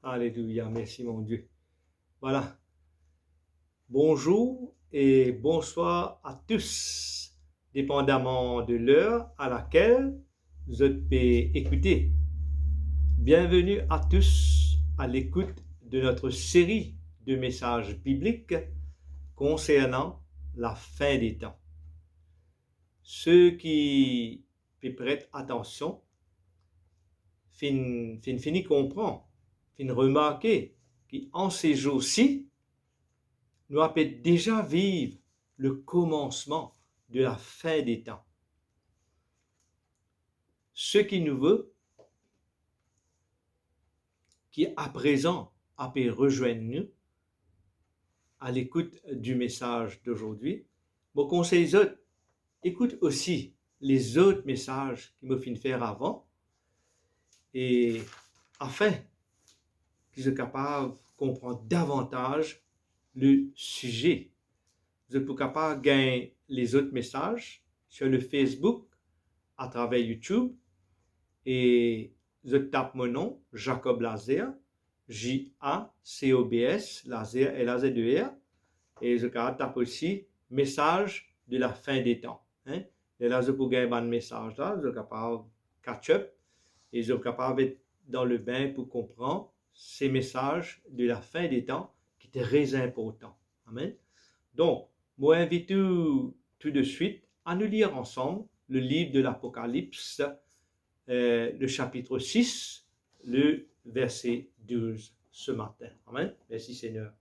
Alléluia, merci mon Dieu. Voilà. Bonjour et bonsoir à tous, dépendamment de l'heure à laquelle vous êtes écouter. Bienvenue à tous à l'écoute de notre série de messages bibliques concernant la fin des temps. Ceux qui prêtent attention finissent comprendre, finissent remarquer qu'en ces jours-ci, nous avons déjà vivre le commencement de la fin des temps. Ce qui nous veut, qui à présent a pu rejoindre nous à l'écoute du message d'aujourd'hui, mon conseil autres, écoute aussi les autres messages qui me fin faire avant, et afin qu'ils soient capables de comprendre davantage le sujet. Vous êtes capable de gagner les autres messages sur le Facebook, à travers YouTube, et je tape mon nom, Jacob Lazer, J-A-C-O-B-S, Lazer, L-A-Z-E-R, et je tape aussi message de la fin des temps. Et là, je peux gagner un message là, je suis capable de catch up, et je suis capable d'être dans le bain pour comprendre ces messages de la fin des temps qui étaient très importants. Amen. Donc, moi invite tout de suite à nous lire ensemble le livre de l'Apocalypse, le chapitre 6, le verset 12 ce matin. Amen. Merci Seigneur.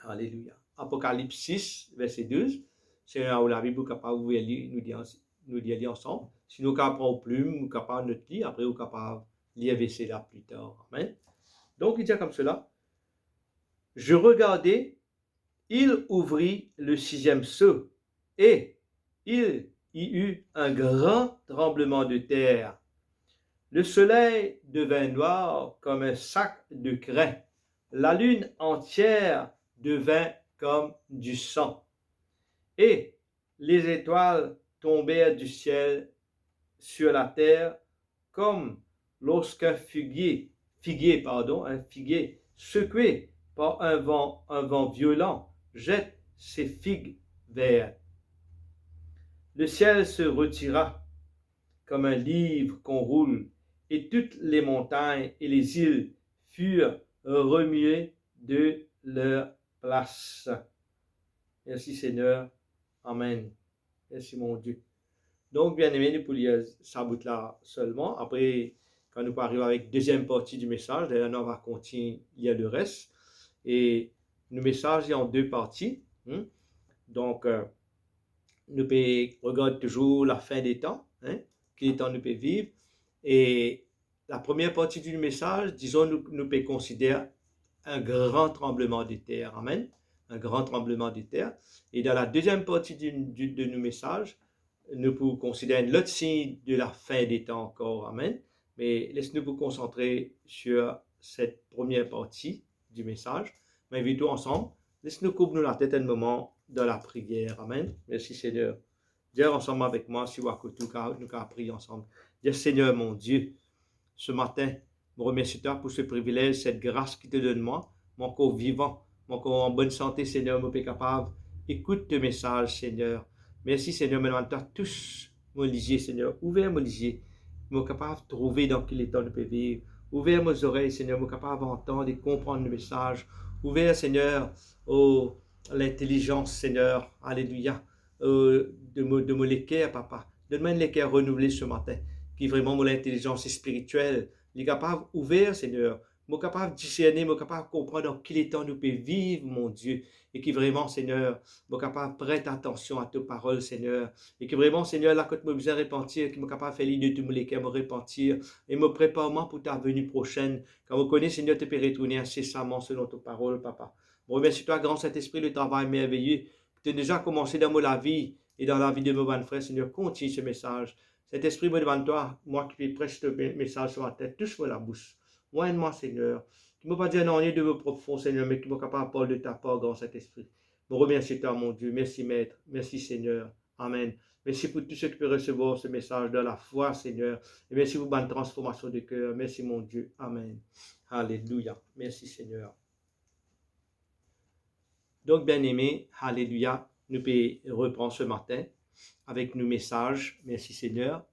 Alléluia. Apocalypse 6, verset 12. C'est là où la Bible est capable de nous lire ensemble. Si nous sommes capables de plume, nous sommes capables de notre lire, après nous sommes capables de lire verset là plus tard. Amen. Donc il dit comme cela. Je regardais, il ouvrit le 6e sceau, et il y eut un grand tremblement de terre. Le soleil devint noir comme un sac de crin. La lune entière devint comme du sang. Et les étoiles tombèrent du ciel sur la terre comme lorsqu'un figuier secoué par un vent violent jette ses figues vertes. Le ciel se retira comme un livre qu'on roule, et toutes les montagnes et les îles furent remuées de leur place. Merci Seigneur. Amen. Merci mon Dieu. Donc, bien aimé, nous pouvons lire ça bout là seulement. Après, quand nous arrivons avec la deuxième partie du message, d'ailleurs, nous allons continuer à lire le reste. Et le message est en deux parties. Donc, nous pouvons regarder toujours la fin des temps, quel temps nous pouvons vivre. Et la première partie du message, disons, nous pouvons considérer un grand tremblement de terre. Amen. Un grand tremblement de terre. Et dans la deuxième partie de nos messages, nous pouvons considérer l'autre signe de la fin des temps encore. Amen. Mais laissez-nous vous concentrer sur cette première partie du message. Mais invitons ensemble. Laissez-nous couvrir la tête un moment dans la prière. Amen. Merci Seigneur. Dis ensemble avec moi, si nous avons prié ensemble. Dis Seigneur mon Dieu, ce matin, je remercie toi pour ce privilège, cette grâce qui te donne moi, mon corps vivant, mon corps en bonne santé, Seigneur, mon Père capable. Écoute tes messages, Seigneur. Merci, Seigneur, maintenant, toi tous, mon lisier, Seigneur. Ouvert mon lisier, mon capable de trouver dans quel état nous peut vivre. Ouvert mes oreilles, Seigneur, mon capable d'entendre et comprendre le message. Ouvert, Seigneur, oh, l'intelligence, Seigneur. Alléluia. De me l'équerre, papa. Donne-moi une équerre renouvelée ce matin, qui vraiment, mon intelligence spirituelle, il est capable ouvert, Seigneur. Moi capable de discerner, moi capable de comprendre dans quel état nous pouvons vivre, mon Dieu. Et qui vraiment, Seigneur, moi capable de prêter attention à tes paroles, Seigneur. Et qui vraiment, Seigneur, là, quand je besoin de repentir, qui me capable de faire l'idée de tout me repentir. Et me prépare-moi pour ta venue prochaine. Quand vous connaissez, Seigneur, te peux retourner incessamment selon tes paroles, papa. Moi, remercie-toi, grand Saint-Esprit, le travail merveilleux. Tu as déjà commencé dans la vie et dans la vie de mes bons frères, Seigneur. Continue ce message. Cet esprit me demande toi, moi qui prêche le message sur la tête, touche-moi la bouche. Moi, aide-moi, Seigneur. Qui ne me pas dire non, rien de vos propres Seigneur, mais qui me capable de parler de ta part, grand cet esprit. Je remercie toi, mon Dieu. Merci, Maître. Merci, Seigneur. Amen. Merci pour tous ceux qui peuvent recevoir ce message dans la foi, Seigneur. Et merci pour une transformation de cœur. Merci, mon Dieu. Amen. Alléluia. Merci, Seigneur. Donc, bien-aimés, alléluia, nous pouvons reprendre ce matin avec nos messages. Merci, Seigneur.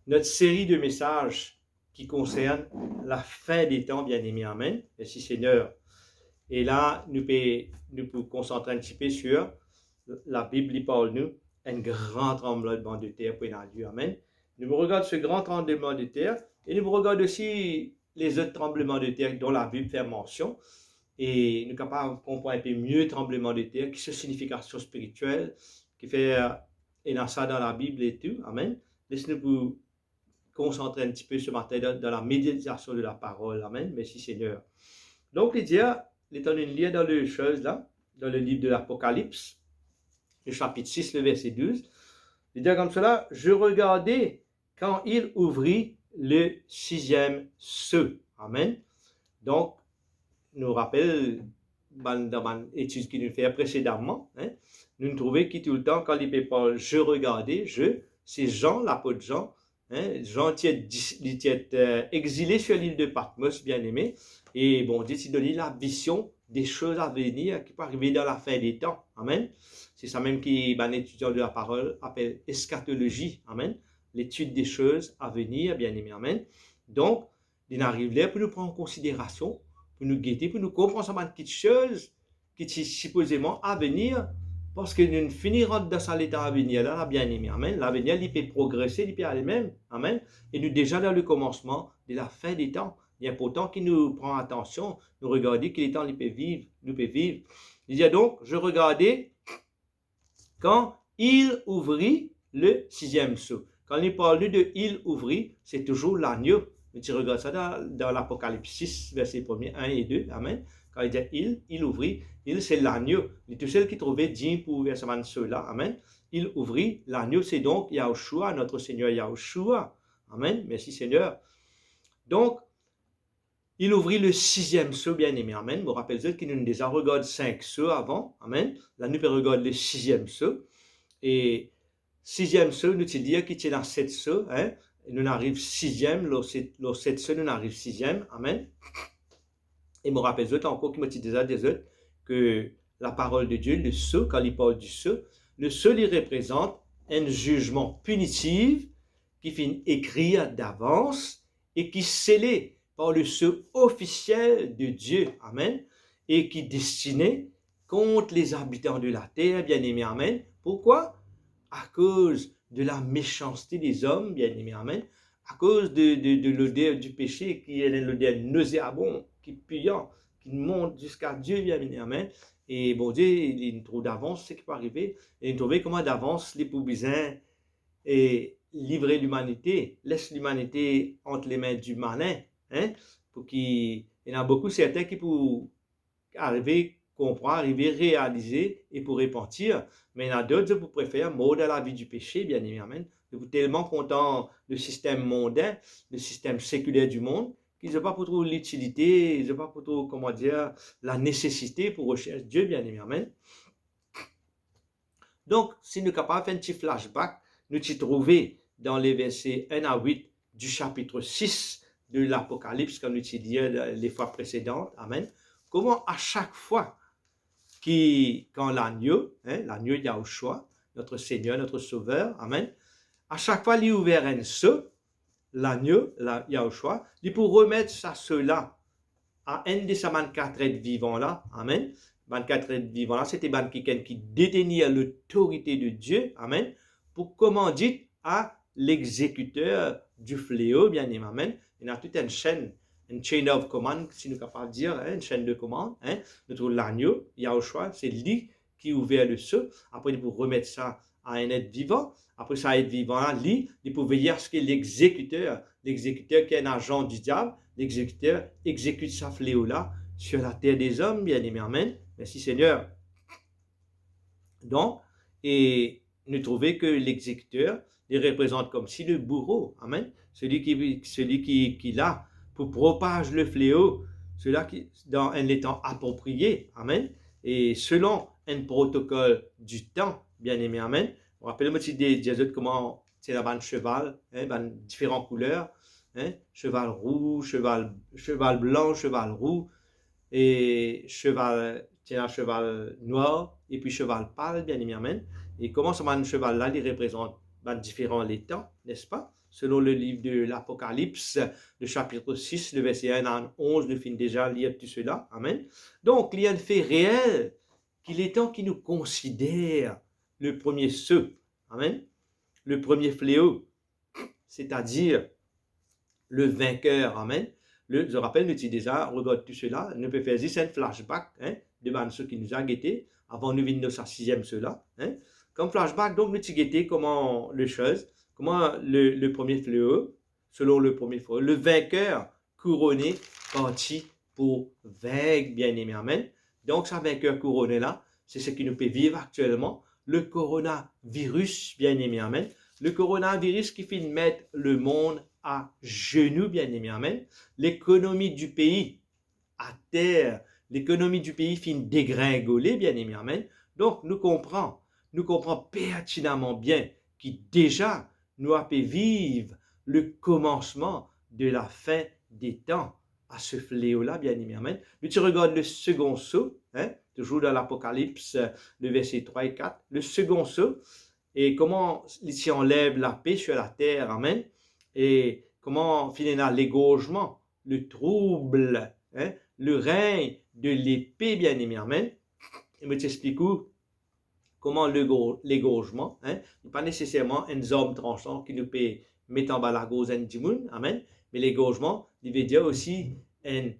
Notre série de messages qui concerne la fin des temps, bien-aimés. Amen. Merci, Seigneur. Et là, nous pouvons concentrer un petit peu sur la Bible, il parle nous, un grand tremblement de terre pour Dieu. Amen. Nous regardons ce grand tremblement de terre et nous regardons aussi les autres tremblements de terre dont la Bible fait mention. Et nous sommes capables de comprendre un peu mieux le tremblement de terre, qui est sa signification spirituelle, qui fait, et dans ça dans la Bible et tout. Amen. Laissez-nous vous concentrer un petit peu ce matin dans la méditation de la parole. Amen. Merci Seigneur. Donc, il dit, l'étant lire dans les choses là, dans le livre de l'Apocalypse, le chapitre 6, le verset 12, il dit comme cela, je regardais quand il ouvrit le 6e sceau. Amen. Donc, nous rappelle dans l'étude qu'il nous fait précédemment, nous nous trouvons qui tout le temps, quand il parle je regardais, c'est Jean, l'apôtre Jean, Jean qui est exilé sur l'île de Patmos, bien aimé, et bon, Dieu s'est donné la vision des choses à venir qui peuvent arriver dans la fin des temps. Amen. C'est ça même qui, l'étudiant de la parole appelle eschatologie. Amen. L'étude des choses à venir, bien aimé. Amen. Donc, il arrive là pour nous prendre en considération, pour nous guetter, pour nous comprendre ça de petites choses qui sont supposément à venir, parce que nous finirons dans cet état à venir là, bien aimé. Amen. L'avenir, il peut progresser, il peut aller même. Amen. Et nous déjà dans le commencement de la fin des temps. Il est important qu'il nous prend attention, nous regarder qu'il est temps, il peut vivre, nous peut vivre. Il dit donc, je regardais quand il ouvrit le 6e sceau. Quand il parle de il ouvrit, c'est toujours l'agneau. Tu regardes ça dans l'Apocalypse 6, versets 1 et 2. Amen. Quand il dit il ouvrit, il c'est l'agneau. Il tout seul qui trouvait digne pour ouvrir ce sceau-là. Amen. Il ouvrit, l'agneau c'est donc Yahushua, notre Seigneur Yahushua. Amen. Merci Seigneur. Donc, il ouvrit le 6e sceau, bien aimé. Amen. Vous rappelez qu'il nous déjà regardé 5 sceaux avant. Amen. Là, nous regardons le 6e sceau. Et 6e sceau, nous te dire qu'il tient dans 7 sceaux. Nous arrivons 6e, le 7 sceaux, nous arrivons 6e. Amen. Et me rappelle encore qu'il m'a dit déjà des autres que la parole de Dieu, le sceau, quand il parle du sceau, le sceau, il représente un jugement punitif qui finit écrire d'avance et qui scellé par le sceau officiel de Dieu, amen, et qui est destiné contre les habitants de la terre, bien aimé, amen. Pourquoi? À cause de la méchanceté des hommes, bien aimé, amen, à cause de l'odeur du péché qui est l'odeur nauséabonde, qui est puyant, qui monte jusqu'à Dieu, bien aimé, amen. Et bon Dieu, il trouve d'avance ce qui peut arriver, et il trouve comment d'avance les pauvres et livrer l'humanité, laisse l'humanité entre les mains du malin. Pour il y en a beaucoup certains qui pour arriver comprendre, arriver réaliser et pour repentir, mais il y en a d'autres qui préfèrent mourir dans la vie du péché, bien évidemment. Ils sont tellement contents du système mondain, du système séculaire du monde, qu'ils n'ont pas pour trop l'utilité, ils n'ont pas pour trop, comment dire, la nécessité pour rechercher Dieu, bien évidemment. Donc, si nous sommes capables de faire un petit flashback, nous t'y trouver dans les versets 1 à 8 du chapitre 6 de l'Apocalypse, comme nous t'y dit les fois précédentes. Amen. Comment à chaque fois quand l'agneau, l'agneau Yahushua, notre Seigneur, notre Sauveur, amen, à chaque fois il ouvert un sceau, l'agneau, Yahushua, il pour remettre ça cela à un de ces 24 êtres vivants là, amen. 24 êtres vivants là, c'était quelqu'un qui détenait l'autorité de Dieu, amen, pour commander à l'exécuteur du fléau, bien aimé, amen. Il y a toute une chaîne of command, si nous sommes capables de dire, une chaîne de commande. Notre l'agneau, Yahushua, c'est lui qui ouvert le sceau. Après, il faut remettre ça à un être vivant. Après, ça être vivant, lui, il faut veiller à ce que l'exécuteur qui est un agent du diable, l'exécuteur exécute sa fléau-là sur la terre des hommes, bien aimé, amen. Merci Seigneur. Donc, et nous trouvons que l'exécuteur, il représente comme si le bourreau, amen, celui qui l'a pour propager le fléau, cela qui dans un état approprié, amen, et selon un protocole du temps, bien aimé, amen, Rappelez-moi des autres comment c'est la bande cheval, hein, bande différentes couleurs, hein, cheval roux, cheval blanc, cheval roux, et cheval noir, et puis cheval pâle, bien aimé, amen. Et comment ce cheval-là, il représente différents les temps, n'est-ce pas? Selon le livre de l'Apocalypse, le chapitre 6, le verset 1 à 11, nous finissons déjà à lire tout cela, amen. Donc, il y a un fait réel qu'il est temps qu'il nous considère le premier ceux, amen, le premier fléau, c'est-à-dire le vainqueur, amen. Je rappelle, nous disons déjà, regarde tout cela, nous pouvons faire juste un flashback, hein, de ce qui nous a guetté, avant nous venir dans sa sixième cela, hein. Comme flashback, donc, nous avons guetté comment les choses, comment le premier fléau, selon le premier fléau, le vainqueur couronné, parti pour vaincre, bien aimé, amen. Donc, ce vainqueur couronné là, c'est ce qui nous peut vivre actuellement, le coronavirus, bien aimé, amen. Le coronavirus qui fait mettre le monde à genoux, bien aimé, amen. L'économie du pays à terre, l'économie du pays finit dégringoler, bien aimé, amen. Donc, nous comprenons pertinemment bien qui déjà nous a fait vivre le commencement de la fin des temps à ce fléau-là, bien aimé, amen. Nous tu regardes le second saut, hein, toujours dans l'Apocalypse, le verset 3 et 4, le second saut, et comment il enlève la paix sur la terre, amen. Et comment finalement l'égorgement, le trouble, hein, le règne de l'épée, bien aimé, amen. Et je t'explique comment l'égorgement, hein, n'est pas nécessairement un homme tranchant qui nous peut mettre en bas la gauze en dimoun, amen, mais l'égorgement, il veut dire aussi un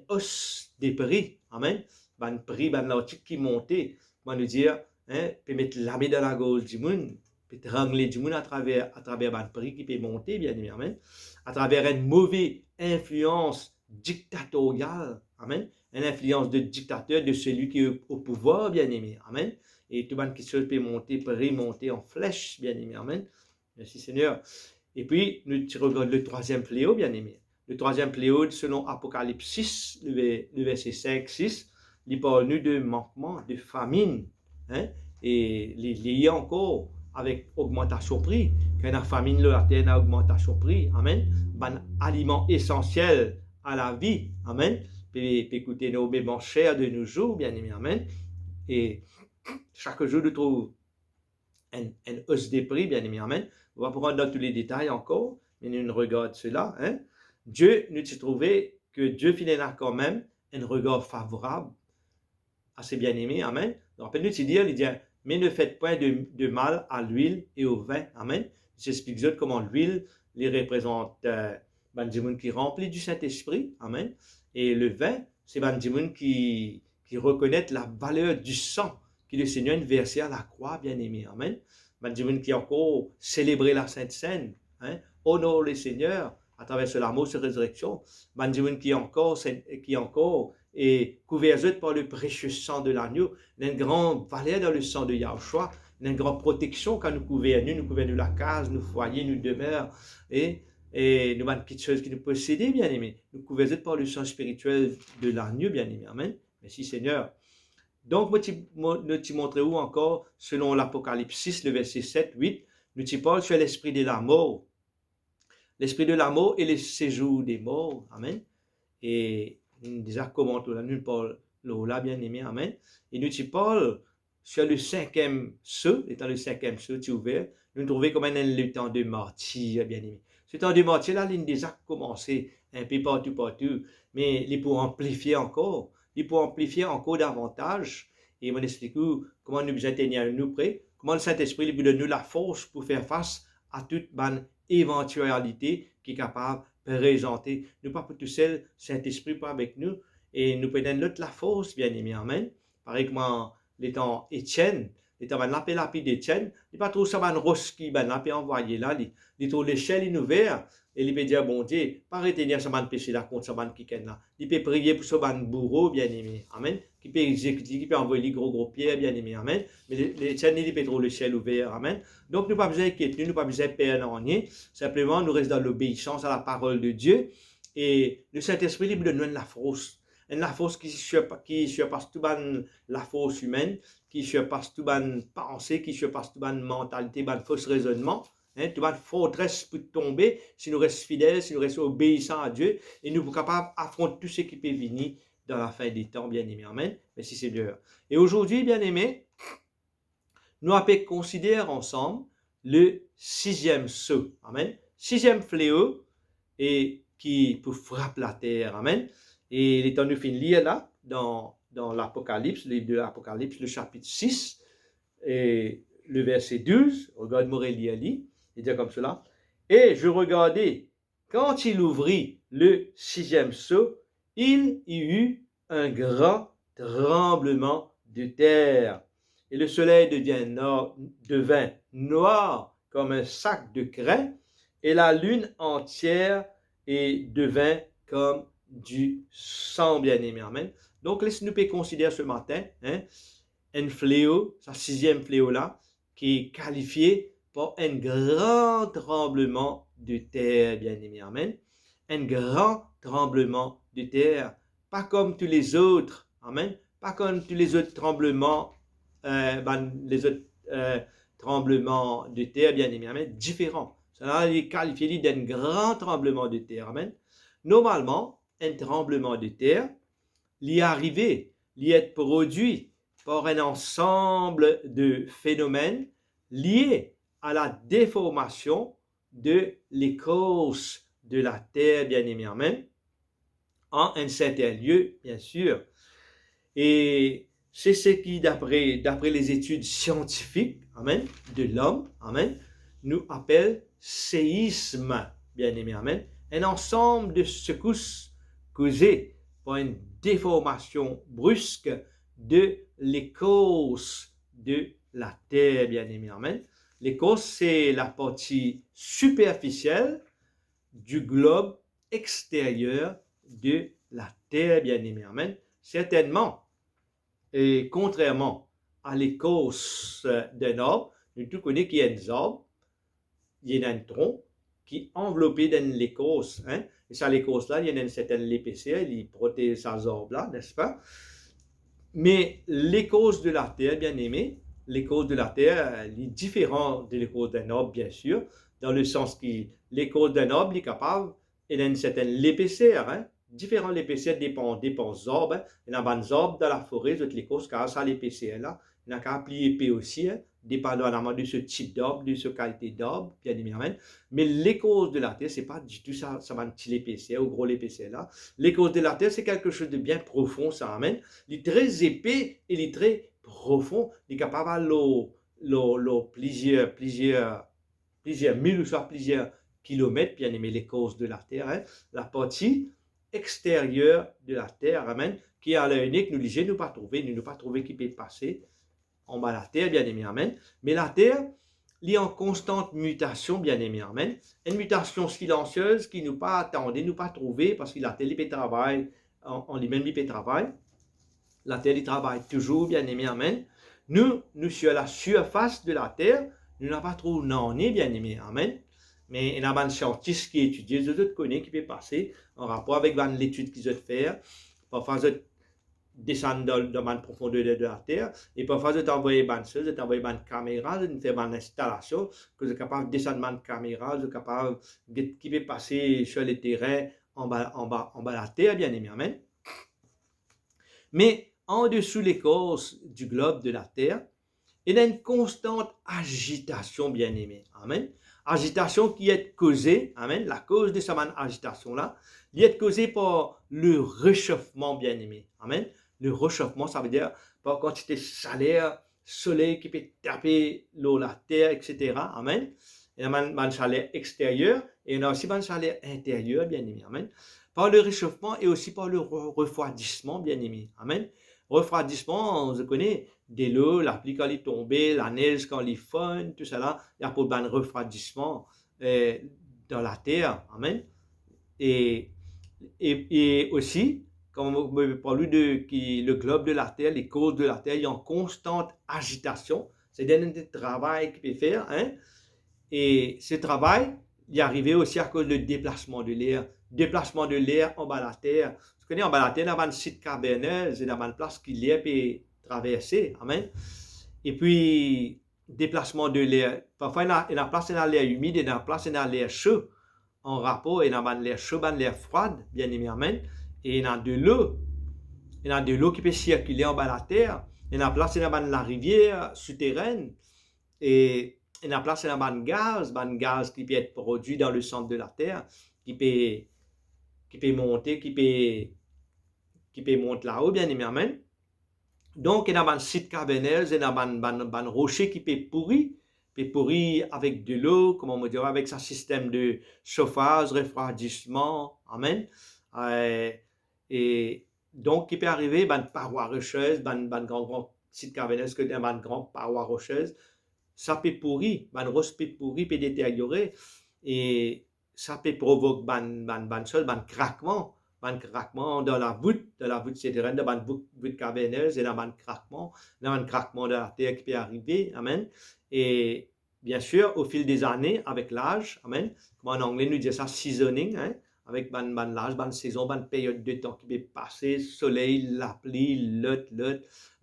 os des prix, amen, un prix, un l'article qui montait, comment nous dire, hein, peut mettre la main dans la gauze du monde, peut rangler du monde à travers un prix qui peut monter, bien évidemment, amen, à travers une mauvaise influence dictatoriale, amen, une influence de dictateur, de celui qui est au pouvoir, bien aimé, amen, et tout le monde qui se peut monter, peut remonter en flèche, bien aimé, amen, merci Seigneur. Et puis, nous regardons le troisième fléau, bien aimé. Le troisième fléau, selon Apocalypse 6, le verset 5-6, il parle nous de manquement, de famine, hein, et lié encore avec augmentation prix. Quand la famine, la terre a augmentation prix, amen, un aliment essentiel à la vie, amen, puis écouter nos bébés chers de nos jours, bien aimé, amen, et chaque jour, nous trouvons une hausse des prix, bien aimé, amen. On va prendre dans tous les détails encore, mais nous regardons cela, hein. Dieu, nous avons trouvé que Dieu finalement quand même un regard favorable à ses bien-aimés, amen. Donc, nous il dit, mais ne faites point de mal à l'huile et au vin, amen. J'explique comment l'huile les représente Bandimoun qui remplit du Saint-Esprit, amen. Et le vin, c'est Bandimoun qui reconnaît la valeur du sang que le Seigneur a versé à la croix, bien aimé, amen. Bandimoun qui a encore célébré la Sainte Seine, hein, honore le Seigneur à travers ce l'amour, cette résurrection. Bandimoun qui encore et couvert par le précieux sang de l'agneau, une grande valeur dans le sang de Yahushua, une grande protection quand nous couvrons la case, nos foyers, nos demeures, et nous avons petites choses qui nous possédent, bien aimé. Nous couvrons par le sang spirituel de l'agneau, bien aimé. Amen. Merci Seigneur. Donc, nous t'y montrons où encore, selon l'Apocalypse 6, le verset 7, 8, nous t'y parlons sur l'esprit de la mort. L'esprit de la mort et le séjour des morts. Amen. Et déjà, comment nous parlons là, bien aimé. Amen. Et nous t'y parlons sur le cinquième saut, étant le cinquième saut, tu ouvert, nous trouvons comme le temps de martyr, bien aimé. Ce temps de martyr, là, il a déjà commencé un peu partout, mais il peut amplifier encore. Il peut amplifier encore davantage. Et on explique comment nous atteignons nous près, comment le Saint-Esprit lui donne nous la force pour faire face à toute bonne éventualité qui est capable de présenter. Nous pas pour tout seul, Saint-Esprit pas avec nous, et nous prenons notre la force, bien aimé, amen. Pareil comme l'étant Étienne, l'étant l'appel lapide d'Étienne, il pas trop ça ban roche qui ban l'appel envoyé là, il trouve l'échelle ouverte. Et il peut dire, bon Dieu, pas retenir ce ban péché là contre ce ban qui est là. Il peut prier pour ce ban bourreau, bien aimé, amen. Qui peut exécuter, qui peut envoyer les gros pierres, bien aimé, amen. Mais l'Étienne, il peut trouver l'échelle ouverte, amen. Donc, nous pas besoin d'inquiéter, nous pas besoin de perdre rien. Simplement, nous restons dans l'obéissance à la parole de Dieu. Et le Saint-Esprit, il nous donne la force. la force qui surpasse tout ban la force humaine, qui surpasse tout ban pensée, qui surpasse tout ban mentalité, ban fausse raisonnement, hein, tout ban forteresse peut tomber si nous restons fidèles, si nous restons obéissants à Dieu, et nous sommes capables d'affronter tout ce qui peut venir dans la fin des temps, bien aimé. Amen. Merci Seigneur. Et aujourd'hui, bien aimé, nous allons considérer ensemble le 6e sceau. Amen. 6e fléau et qui peut frapper la terre. Amen. Et il est temps de finir lire là, dans l'Apocalypse, le livre de l'Apocalypse, le chapitre 6, et le verset 12. Regarde-moi lire, il dit comme cela. Et je regardais, quand il ouvrit le 6e sceau, il y eut un grand tremblement de terre. Et le soleil devint noir comme un sac de craie, et la lune entière devint comme du sang, bien-aimé. Amen. Donc, laissez-nous considérer ce matin un fléau, ce 6e fléau-là, qui est qualifié par un grand tremblement de terre, bien-aimé. Amen. Un grand tremblement de terre, pas comme tous les autres. Amen. Pas comme tous les autres tremblements tremblements de terre, bien aimé, amen, différents. Cela est qualifié d'un grand tremblement de terre, amen. Normalement, un tremblement de terre, l'y arrivé, l'y est produit par un ensemble de phénomènes liés à la déformation de l'écorce de la terre, bien aimé, amen, en un certain lieu, bien sûr. Et c'est ce qui, d'après les études scientifiques, amen, de l'homme, amen, nous appelle séisme, bien aimé, amen, un ensemble de secousses causées par une déformation brusque de l'écorce de la terre, bien aimé, amen. L'écorce, c'est la partie superficielle du globe extérieur de la terre, bien aimé, amen. Certainement, et contrairement à l'écorce d'un arbre, nous tous connaissons qu'il y a un arbre, il y a un tronc qui est enveloppé dans l'écorce. Hein? Et ça, l'écorce-là, il y a une certaine épaisseur, il protège sa arbre-là, n'est-ce pas? Mais l'écorce de la terre, bien aimé, l'écorce de la terre est différent de l'écorce d'un arbre, bien sûr, dans le sens que l'écorce d'un arbre est capable, il a une certaine épaisseur, hein? Différent l'épaisseur dépend des arbres. Hein. Il y a des arbres dans la forêt, l'écorce, car ça l'épaisseur là. Il y a qu'à plier épais aussi, hein, dépendamment de ce type d'arbre, de ce qualité d'arbre, bien évidemment. Mais l'écorce de la terre, c'est pas du tout ça, ça va une petite épaisseur ou gros l'épaisseur là. L'écorce de la terre, c'est quelque chose de bien profond, ça amène. Il est très épais et il est très profond. Il est capable de plusieurs milles ou soit plusieurs kilomètres, bien aimé, l'écorce de la terre, hein, la partie extérieure de la terre, amen, qui à l'œil unique, nous ne pas trouver qui peut passer en bas de la terre, bien aimé, amen. Mais la terre, il est en constante mutation, bien aimé, amen. Une mutation silencieuse qui nous pas attendait, nous pas trouver, parce que la terre, il travaille, en lui-même, il travaille. La terre, il travaille toujours, bien aimé, amen. Nous sur la surface de la terre, nous n'avons pas trop n'en est, bien aimé, amen. Mais il y a des scientifiques qui étudient, les autres connaissent, qui peuvent passer en rapport avec l'étude qu'ils ont fait. Parfois, ils descendent dans la profondeur de la terre, et parfois, ils envoient une caméra, ils font une installation, que vous êtes capable de descendre dans une caméra, vous êtes capable qui peut passer sur le terrain en bas de la terre, bien aimé, amen. Mais en dessous l'écorce du globe de la terre, il y a une constante agitation, bien aimé, amen. Agitation qui est causée, amen, la cause de cette agitation-là, il est causée par le réchauffement, bien aimé, amen. Le réchauffement, ça veut dire par quantité de chaleur, soleil qui peut taper l'eau, la terre, etc., amen. Il y a une chaleur extérieure et il y a aussi une chaleur intérieure, bien aimé, amen. Par le réchauffement et aussi par le refroidissement, bien aimé, amen. Refroidissement, on se connaît, de l'eau, la pluie quand elle est tombée, la neige quand elle est fond, tout ça là, il y a pour un refroidissement dans la terre, amen. Et aussi, comme on parle de le globe de la terre, les causes de la terre, il y a en constante agitation, c'est un travail qu'il peut faire, hein. Et ce travail, il est arrivé aussi à cause du déplacement de l'air. Déplacement de l'air en bas de la terre. Vous connaissez, en bas de la terre, il y a une site caverneux, c'est une place qui l'air peut traverser. Amen. Et puis, déplacement de l'air. Parfois, il y a une place dans l'air humide et une place dans l'air chaud. En rapport, il y a l'air chaud, l'air froid, bien aimé. Amen. Et il y a de l'eau. Il y a de l'eau qui peut circuler en bas de la terre. Il y a une place dans la rivière souterraine. Et il y a une place dans le gaz qui peut être produit dans le centre de la terre, qui peut monter, qui peut monter là-haut, bien aimé. Amen. Donc, il y a un site caverneux, il y a un rocher qui peut pourrir avec de l'eau, comment on dirait, avec un système de chauffage, refroidissement. Amen. Et donc, il peut arriver, une paroi rocheuse, un grand site caverneux, que une grande paroi rocheuse, ça peut pourrir, une roche peut pourrir, peut détériorer, et ça peut provoquer un craquement dans la voûte souterraine, dans la voûte caverneuse, et dans un craquement de la terre qui peut arriver, amen. Et bien sûr, au fil des années, avec l'âge, amen, comme en anglais nous dit ça, seasoning, hein, avec l'âge, une saison, une période de temps qui peut passer, soleil, la pluie,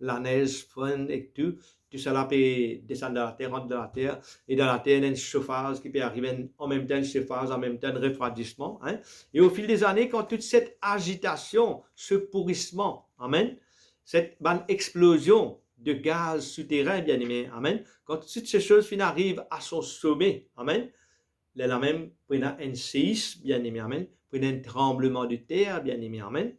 la neige, fun et tout cela peut descendre dans la terre, rentrer dans la terre, et dans la terre, il y a un chauffage qui peut arriver en même temps, un chauffage, en même temps, un refroidissement. Hein? Et au fil des années, quand toute cette agitation, ce pourrissement, amen, cette explosion de gaz souterrain, bien aimé, amen, quand toutes ces choses arrivent à son sommet, amen, là même, pour un séisme, bien aimé, amen, pour un tremblement de terre, bien aimé, amen.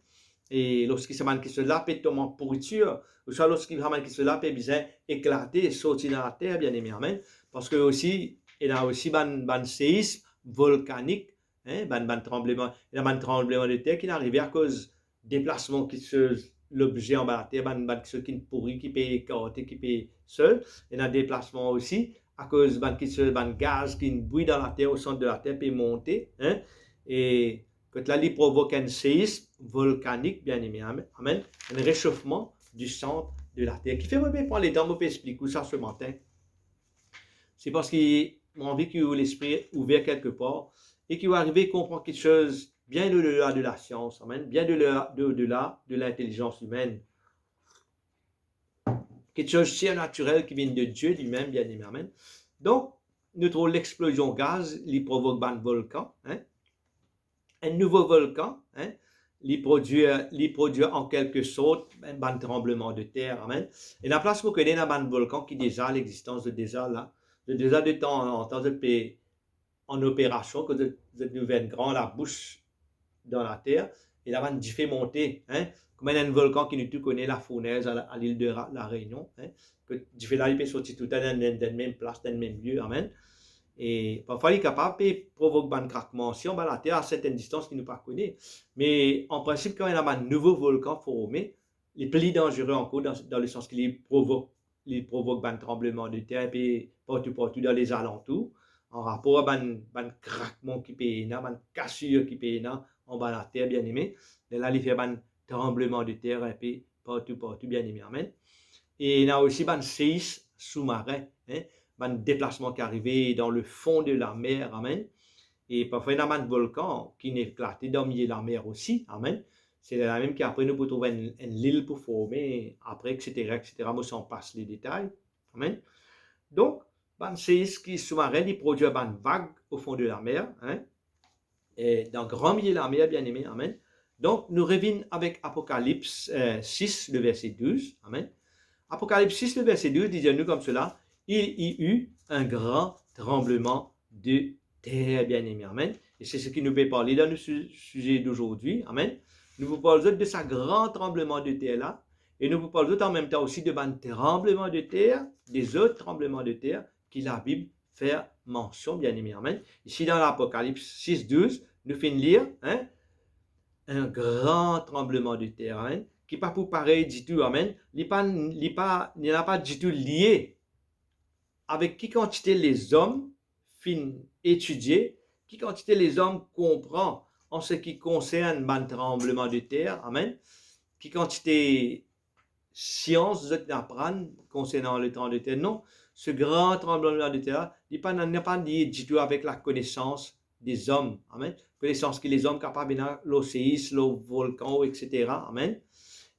Et lorsqu'il se là, peut tomber en pourriture, ou soit lorsqu'il se là, peut bien éclater, sortir dans la terre, bien aimé, amen. Parce que aussi, il y a aussi un séisme volcanique, hein, un tremblement, il y a un tremblement de terre qui est arrivé à cause des déplacements qui se l'objet en bas de la terre, ce qui pourrit, qui peut écarter, qui peut seul. Il y a un déplacement aussi à cause d'un gaz qui bouille dans la terre, au centre de la terre, peut monter, hein, et quand là, il provoque un séisme volcanique, bien aimé, amen, un réchauffement du centre de la Terre. Qui fait moi bien prendre les dents, moi peux expliquer ça ce matin. C'est parce qu'il m'a envie qu'il ait l'esprit ouvert quelque part et qu'il va arriver à comprendre quelque chose bien au-delà de la science, amen, bien au-delà de l'intelligence humaine. Quelque chose de surnaturel qui vient de Dieu lui-même, bien aimé, amen. Donc, nous trouvons l'explosion gaz, il provoque un volcan, hein. Un nouveau volcan, hein, il produit en quelque sorte un tremblement de terre, amen. Et la place où il y a un volcan qui déjà l'existence de déjà là, de temps en temps, en opération, que vous nouvelle grand la bouche dans la terre, et là, il fait monter, hein, comme un volcan qui nous tout connaît, la fournaise à l'île de la Réunion, hein, que du fait là, il peut sortir tout à dans la même place, dans le même lieu, amen. Et parfois, il est capable de provoquer un craquement si on va la Terre à certaines distances qu'il ne pas connaît. Mais en principe, quand il y a un nouveau volcan formé, il est plus dangereux encore dans le sens qu'il provoque un tremblement de terre et puis partout dans les alentours, en rapport à un craquement qui peut y avoir, une cassure qui peut y avoir en bas de la terre, bien aimé. Et là, il fait un tremblement de terre et puis partout, bien aimé. Amen. Et il y a aussi un séisme sous-marin, hein, un déplacement qui arrivait dans le fond de la mer, amen. Et parfois, il y a un volcan qui est éclaté dans le milieu de la mer aussi, amen. C'est la même qu'après, nous pouvons trouver une île pour former, après, etc., Moi, s'en passe les détails, amen. Donc, un séisme qui sous-marin, il produit une vague au fond de la mer, hein, et dans le grand milieu de la mer, bien aimé, amen. Donc, nous revenons avec Apocalypse 6, le verset 12, amen. Apocalypse 6, le verset 12, disait-nous comme cela, il y eut un grand tremblement de terre, bien aimé, amen. Et c'est ce qui nous fait parler dans le sujet d'aujourd'hui, amen. Nous vous parlons de ce grand tremblement de terre-là, et nous vous parlons en même temps aussi de tremblement de terre, des autres tremblements de terre, qui la Bible fait mention, bien aimé, amen. Ici dans l'Apocalypse 6, 12, nous finissons de lire, hein, un grand tremblement de terre, hein, qui n'est pas pour pareil du tout, amen. Il n'est pas du tout lié avec qui quantité les hommes fin étudier, qui quantité les hommes comprend en ce qui concerne un tremblement de terre, amen. Qui quantité science vous apprendre concernant le tremblement de terre, non. Ce grand tremblement de terre n'a pas lié du tout avec la connaissance des hommes. Amen. Connaissance que les hommes capables de l'océan, le volcan, etc. Amen.